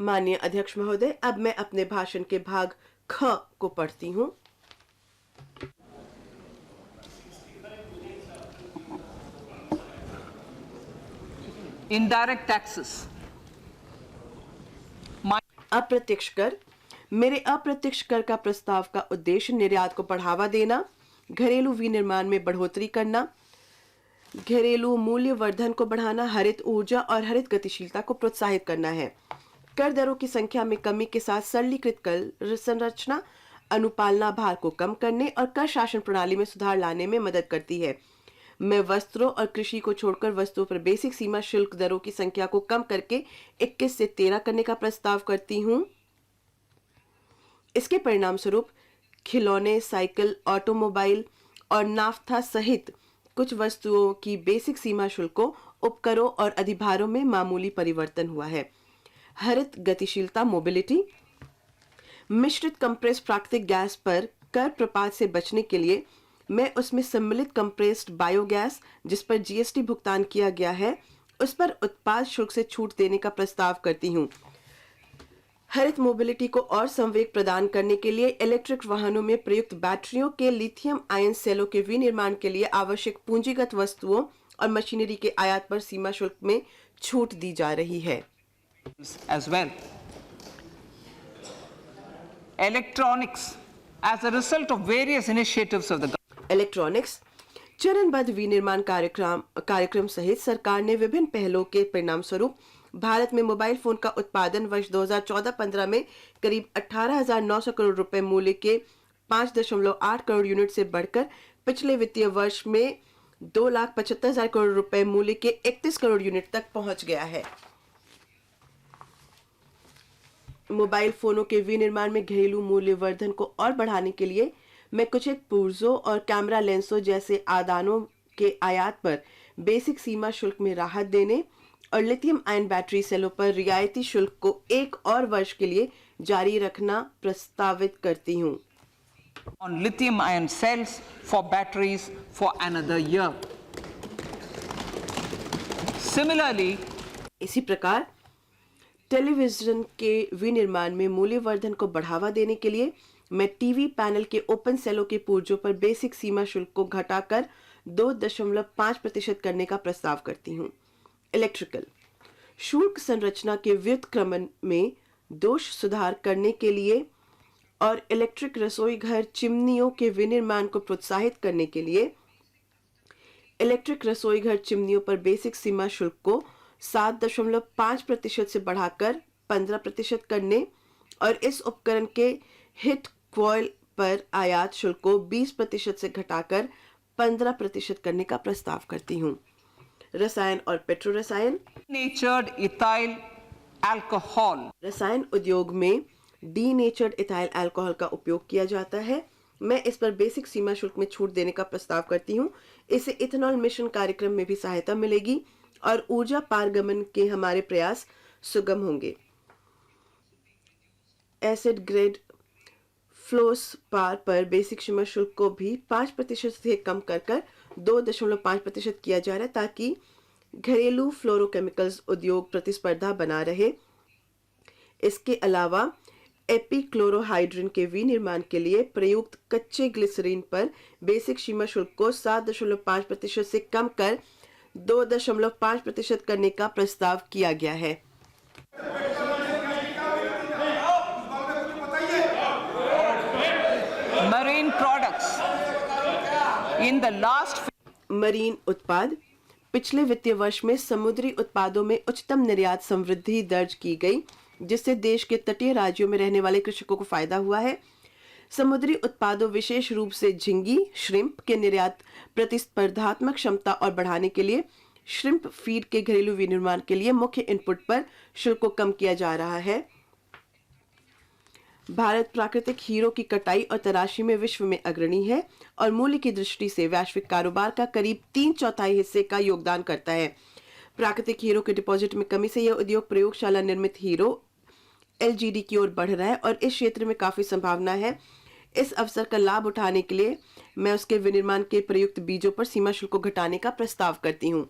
माननीय अध्यक्ष महोदय, अब मैं अपने भाषण के भाग ख को पढ़ती हूँ। Indirect taxes. अप्रत्यक्ष कर। मेरे अप्रत्यक्ष कर का प्रस्ताव का उद्देश्य निर्यात को बढ़ावा देना, घरेलू विनिर्माण में बढ़ोतरी करना, घरेलू मूल्य वर्धन को बढ़ाना, हरित ऊर्जा और हरित गतिशीलता को प्रोत्साहित करना है। कर दरों की संख्या में कमी के साथ सरलीकृत कर संरचना अनुपालना भार को कम करने और कर शासन प्रणाली में सुधार लाने में मदद करती है। मैं वस्त्रों और कृषि को छोड़कर वस्तुओं पर बेसिक सीमा शुल्क दरों की संख्या को कम करके 21 से 13 करने का प्रस्ताव करती हूँ। इसके परिणाम स्वरूप खिलौने, साइकिल, ऑटोमोबाइल और नाफ्था सहित कुछ वस्तुओं की बेसिक सीमा शुल्कों, उपकरों और अधिभारों में मामूली परिवर्तन हुआ है। हरित गतिशीलता मोबिलिटी। मिश्रित कंप्रेस्ड प्राकृतिक गैस पर कर प्रपात से बचने के लिए मैं उसमें सम्मिलित कंप्रेस्ड बायोगैस, जिस पर जीएसटी भुगतान किया गया है, उस पर उत्पाद शुल्क से छूट देने का प्रस्ताव करती हूँ। हरित मोबिलिटी को और संवेग प्रदान करने के लिए इलेक्ट्रिक वाहनों में प्रयुक्त बैटरियों के लिथियम आयन सेलों के विनिर्माण के लिए आवश्यक पूंजीगत वस्तुओं और मशीनरी के आयात पर सीमा शुल्क में छूट दी जा रही है। As well. Electronics, as a result of various initiatives of the government. Electronics. चरणबद्ध विनिर्माण कार्यक्रम सहित सरकार ने विभिन्न पहलों के परिणाम स्वरूप भारत में मोबाइल फोन का उत्पादन वर्ष 2014-15 में करीब 18,900 करोड़ रुपए मूल्य के 5.8 करोड़ यूनिट से बढ़कर पिछले वित्तीय वर्ष में 2,75,000 करोड़ रुपए मूल्य के 31 करोड़ यूनिट तक पहुंच गया है। मोबाइल फोनों के विनिर्माण में घरेलू मूल्य वर्धन को और बढ़ाने के लिए मैं कुछ एक पुर्जों और कैमरा लेंसों जैसे आदानों के आयात पर बेसिक सीमा शुल्क में राहत देने और लिथियम आयन बैटरी सेलों पर रियायती शुल्क को 1 और वर्ष के लिए जारी रखना प्रस्तावित करती हूँ। On lithium ion cells for batteries for another year. Similarly, इसी प्रकार टेलीविजन के विनिर्माण में मूल्य वर्धन को बढ़ावा देने के लिए मैं टीवी पैनल के ओपन सेलों के पुर्जों पर बेसिक सीमा शुल्क को घटाकर 2.5% करने का प्रस्ताव करती हूँ। इलेक्ट्रिकल शुल्क संरचना के व्युत्क्रमण में दोष सुधार करने के लिए और इलेक्ट्रिक रसोई घर चिमनियों के विनिर्माण को प्रोत्साहित करने के लिए इलेक्ट्रिक रसोई घर चिमनियों पर बेसिक सीमा शुल्क को 7.5% से बढ़ाकर 15% करने और इस उपकरण के हिट क्वाइल पर आयात शुल्क को 20% से घटाकर 15% करने का प्रस्ताव करती हूँ। रसायन और पेट्रो रसायन। denatured ethyl alcohol. रसायन उद्योग में डीनेचर्ड इथाइल अल्कोहल का उपयोग किया जाता है। मैं इस पर बेसिक सीमा शुल्क में छूट देने का प्रस्ताव करती हूँ। इससे इथेनॉल मिशन कार्यक्रम में भी सहायता मिलेगी और ऊर्जा पारगमन के हमारे प्रयास सुगम होंगे। एसिड ग्रेड फ्लोस्पार पर बेसिक सीमा शुल्क को भी 5% से कम कर 2.5% किया जा रहा है ताकि घरेलू फ्लोरोकेमिकल्स उद्योग प्रतिस्पर्धा बना रहे। इसके अलावा एपीक्लोरोहाइड्रिन के विनिर्माण के लिए प्रयुक्त कच्चे ग्लिसरीन पर बेसिक सीमा शुल्क को 7.5% से कम कर 2.5% करने का प्रस्ताव किया गया है। Marine products. In the last marine उत्पाद। पिछले वित्तीय वर्ष में समुद्री उत्पादों में उच्चतम निर्यात समृद्धि दर्ज की गई, जिससे देश के तटीय राज्यों में रहने वाले कृषकों को फायदा हुआ है। समुद्री उत्पादों विशेष रूप से झींगी श्रिम्प के निर्यात प्रतिस्पर्धात्मक क्षमता और बढ़ाने के लिए श्रिम्प फीड के घरेलू विनिर्माण के लिए मुख्य इनपुट पर शुल्क को कम किया जा रहा है। भारत प्राकृतिक हीरो की कटाई और तराशी में विश्व में अग्रणी है और मूल्य की दृष्टि से वैश्विक कारोबार का करीब 3/4 हिस्से का योगदान करता है। प्राकृतिक हीरो के डिपॉजिट में कमी से यह उद्योग प्रयोगशाला निर्मित हीरो एलजीडी की ओर बढ़ रहा है और इस क्षेत्र में काफी संभावना है। इस अवसर का लाभ उठाने के लिए मैं उसके विनिर्माण के प्रयुक्त बीजों पर सीमा शुल्क को घटाने का प्रस्ताव करती हूँ।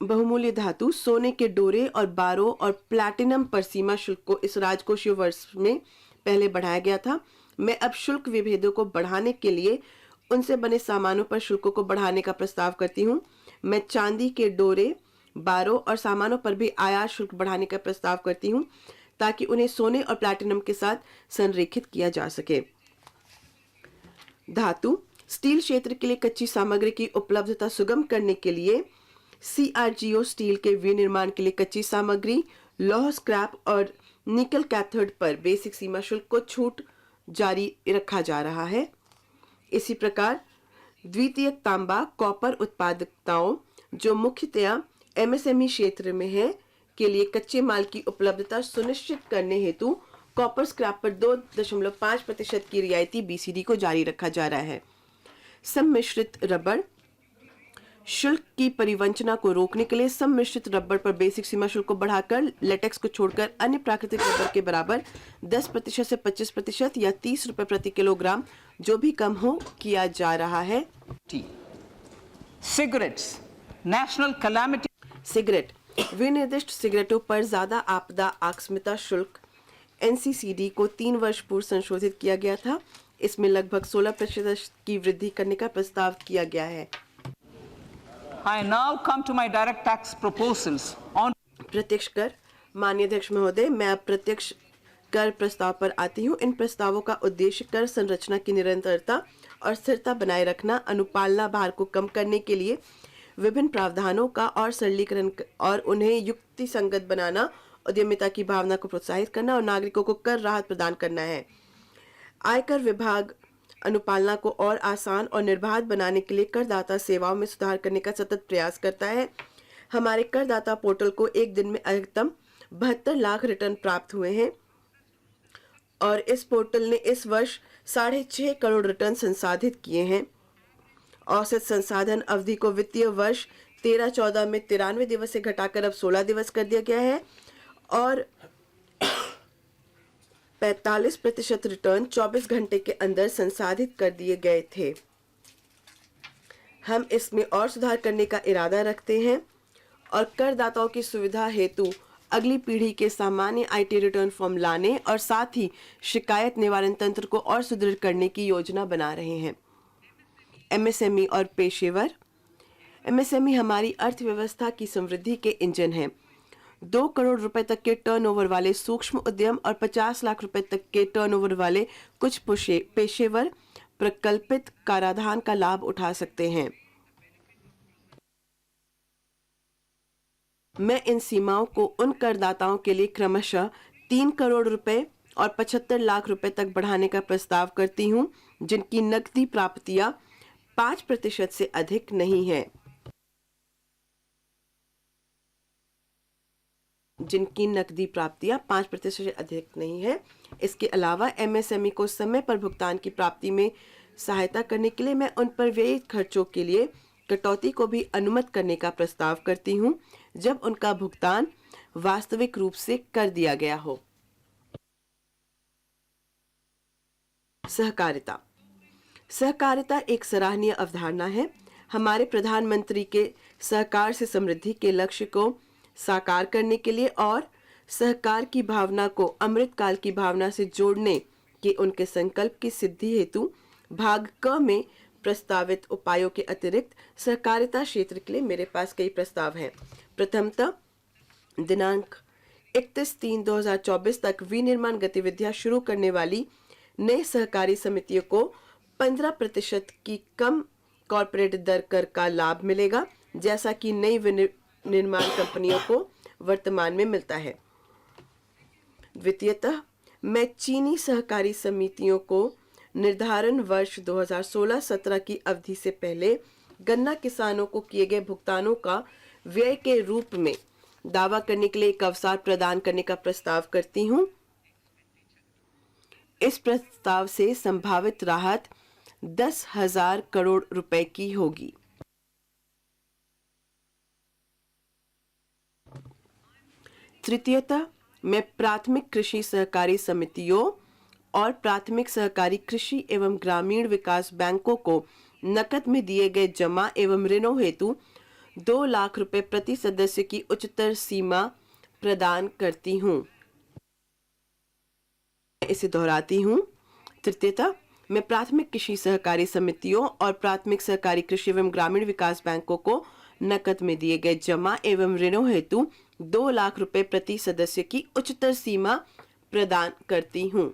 बहुमूल्य धातु सोने के डोरे और बारों और प्लैटिनम पर सीमा शुल्क को इस राजकोषीय वर्ष में पहले बढ़ाया गया था। मैं अब शुल्क विभेदों को बढ़ाने के लिए उनसे बने सामानों पर शुल्कों को बढ़ाने का प्रस्ताव करती हूँ। मैं चांदी के डोरे, बारों और सामानों पर भी आयात शुल्क बढ़ाने का प्रस्ताव करती हूँ ताकि उन्हें सोने और प्लैटिनम के साथ संरेखित किया जा सके। धातु स्टील क्षेत्र के लिए कच्ची सामग्री की उपलब्धता सुगम करने के लिए CRGO स्टील के विनिर्माण के लिए कच्ची सामग्री, लौह स्क्रैप और निकल कैथोड पर बेसिक सीमा शुल्क को छूट जारी रखा जा रहा है। इसी प्रकार द्वितीयक तांबा कॉपर उत्पादकताओं जो मुख्यतया MSME क्षेत्र में है के लिए कच्चे माल की उपलब्धता सुनिश्चित करने हेतु कॉपर स्क्रैप पर 2.5% की रियायती BCD को जारी रखा जा रहा है। सम्मिश्रित रबड़ शुल्क की परिवंचना को रोकने के लिए सम्मिश्रित रबड़ पर बेसिक सीमा शुल्क को बढ़ाकर लेटेक्स को छोड़कर अन्य प्राकृतिक रबड़ के बराबर 10% से 25% या 30 रुपए प्रति किलोग्राम जो भी कम हो किया जा रहा है। Cigarettes, national calamity. सिगरेट विनिर्दिष्ट सिगरेटों पर ज्यादा आपदा आकस्मिकता शुल्क NCCD को 3 वर्ष पूर्व संशोधित किया गया था। इसमें लगभग 16% की वृद्धि करने का प्रस्ताव किया गया है। I now come to my direct tax proposals on प्रत्यक्ष कर माननीय अध्यक्ष महोदय, मैं अब प्रत्यक्ष कर प्रस्ताव पर आती हूँ। इन प्रस्तावों का उद्देश्य कर संरचना की निरंतरता और स्थिरता बनाए रखना, अनुपालना भार को कम करने के लिए विभिन्न प्रावधानों का और सरलीकरण और उन्हें युक्ति संगत बनाना, उद्यमिता की भावना को प्रोत्साहित करना और नागरिकों को कर राहत प्रदान करना है। आयकर विभाग अनुपालना को और आसान और निर्बाध बनाने के लिए करदाता सेवाओं में सुधार करने का सतत प्रयास करता है। हमारे करदाता पोर्टल को एक दिन में अधिकतम 72 लाख रिटर्न प्राप्त हुए हैं और इस पोर्टल ने इस वर्ष 6.5 करोड़ रिटर्न संसाधित किए हैं। औसत संसाधन अवधि को वित्तीय वर्ष 13-14 में 93 दिवस से घटाकर अब 16 दिवस कर दिया गया है और 45% रिटर्न 24 घंटे के अंदर संसाधित कर दिए गए थे। हम इसमें और सुधार करने का इरादा रखते हैं और करदाताओं की सुविधा हेतु अगली पीढ़ी के सामान्य IT रिटर्न फॉर्म लाने और साथ ही शिकायत निवारण तंत्र को और सुदृढ़ करने की योजना बना रहे हैं। MSME और पेशेवर MSME हमारी अर्थव्यवस्था की समृद्धि के इंजन हैं। 2 करोड़ रुपए तक के टर्नओवर वाले सूक्ष्म उद्यम और 50 लाख रुपए तक के टर्नओवर वाले कुछ पेशेवर प्रकल्पित कराधान का लाभ उठा सकते हैं। मैं इन सीमाओं को उन करदाताओं के लिए क्रमशः 3 करोड़ रुपए और 75 लाख रुपए तक बढ़ाने का प्रस्ताव करती हूं, जिनकी नकदी प्राप्तियां 5% से अधिक नहीं है। जिनकी नकदी प्राप्तियां 5% से अधिक नहीं है। इसके अलावा MSME को समय पर भुगतान की प्राप्ति में सहायता करने के लिए मैं उन पर व्यय खर्चों के लिए कटौती को भी अनुमत करने का प्रस्ताव करती हूं, जब उनका भुगतान वास्तविक रूप से कर दिया गया हो। सहकारिता सहकारिता एक सराहनीय अवधारणा है। हमारे प्रधानमंत्री के सहकार से समृद्धि के लक्ष्य को साकार करने के लिए और सहकार की भावना को अमृतकाल की भावना से जोड़ने के उनके संकल्प की सिद्धि हेतु भाग क में प्रस्तावित उपायों के अतिरिक्त सहकारिता क्षेत्र के लिए मेरे पास कई प्रस्ताव हैं। प्रथमतः दिनांक 31/3/2024 तक विनिर्माण गतिविधियां शुरू करने वाली नई सहकारी समितियों को 15% की कम कॉर्पोरेट दर कर का लाभ मिलेगा, जैसा कि नई निर्माण कंपनियों को वर्तमान में मिलता है। द्वितीयतः मैं चीनी सहकारी समितियों को निर्धारण वर्ष 2016-17 की अवधि से पहले गन्ना किसानों को किए गए भुगतानों का व्यय के रूप में दावा करने के लिए एक अवसर प्रदान करने का प्रस्ताव करती हूं। इस प्रस्ताव से संभावित राहत 10,000 करोड़ रुपए की होगी। तृतीयतः मैं प्राथमिक कृषि सहकारी समितियों और प्राथमिक सहकारी कृषि एवं ग्रामीण विकास बैंकों को नकद में दिए गए जमा एवं ऋणों हेतु 2 लाख रुपए प्रति सदस्य की उच्चतर सीमा प्रदान करती हूँ। इसे दोहराती हूँ। तृतीयतः, मैं प्राथमिक कृषि सहकारी समितियों और प्राथमिक सहकारी कृषि एवं ग्रामीण विकास बैंकों को नकद में दिए गए जमा एवं ऋणों हेतु 2 लाख रुपए प्रति सदस्य की उच्चतर सीमा प्रदान करती हूँ।